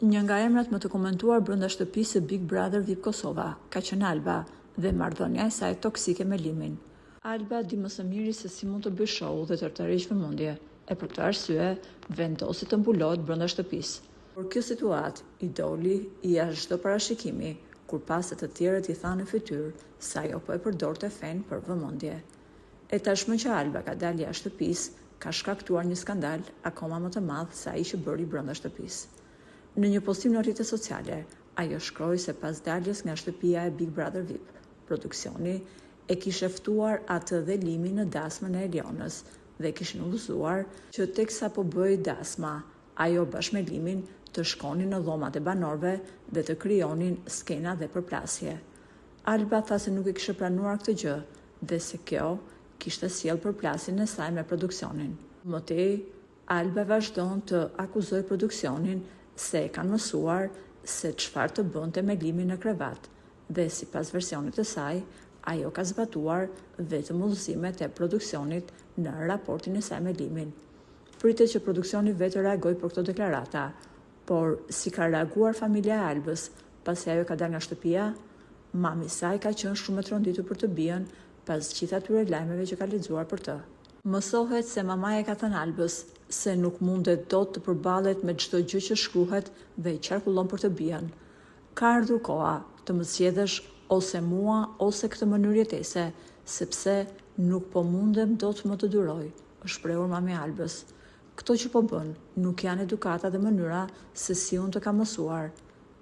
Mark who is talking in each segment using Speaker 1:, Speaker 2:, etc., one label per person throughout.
Speaker 1: Një nga emrat më të komentuar brenda shtëpisë së Big Brother VIP Kosova ka qenë Alba dhe marrëdhënia e saj toksike me Limin. Alba di më së miri se si mund të bëjë show dhe të tërheqë vëmendje, e për këtë arsye vendosi të mbulohet brenda shtëpisë. Por kjo situatë i doli jashtë çdo parashikimi, kur pas se të tjerët i thanë në fytyrë se ajo po e përdorte fen për vëmendje. E tashmë që Alba ka dalë jashtë shtëpisë, ka shkaktuar një skandal akoma më të madh se ai që bëri brenda shtëpisë. Në një postim në rrjetet sociale, ajo shkroi se pas daljes nga shtëpia e Big Brother VIP, produksioni e kishte ftuar atë dhe Limin në dasmën e Elionës dhe kishin udhëzuar që teksa po bëhej dasma, ajo bashkë me Limin të shkonin në dhomat e banorëve dhe të krijonin skena dhe përplasje. Alba tha se nuk e kishte planuar këtë gjë dhe se kjo kishte sjellë përplasjen e saj me produksionin. Më tej, Alba vazhdon të akuzojë produksionin se e kanë mësuar se çfarë të bënte me Limin në krevat dhe sipas versionit të saj, ajo ka zbatuar vetëm udhëzimet e produksionit në raportin e saj me Limin. Pritet që produksioni vetë reagoj për këto deklarata, por si ka reaguar familja e Albës pasi ajo ka dalë nga shtëpia, mami i saj ka qenë shumë e tronditur për të bien pas gjithë atyre lajmeve që ka lexuar për të. Mësohet se mamaja ka thënë Albës se nuk mundet dot të përballet me çdo gjë që shkruhet dhe i qarkullon për të bien. Ka ardhur koha të më zgjedhësh ose mua ose këtë mënyrë jetese, sepse nuk po mundem dot më të duroj, është shprehur mami e Albës. Këto që po bën nuk janë edukata dhe mënyra se si unë të kam mësuar.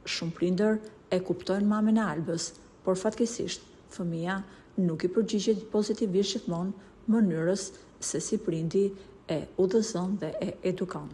Speaker 1: Shumë prindër e kuptojnë mamin e Albës, por fatkeqësisht fëmia nuk i përgjigjet pozitivisht gjithmonë mënyrës se si prindi e udhëzon dhe e edukon.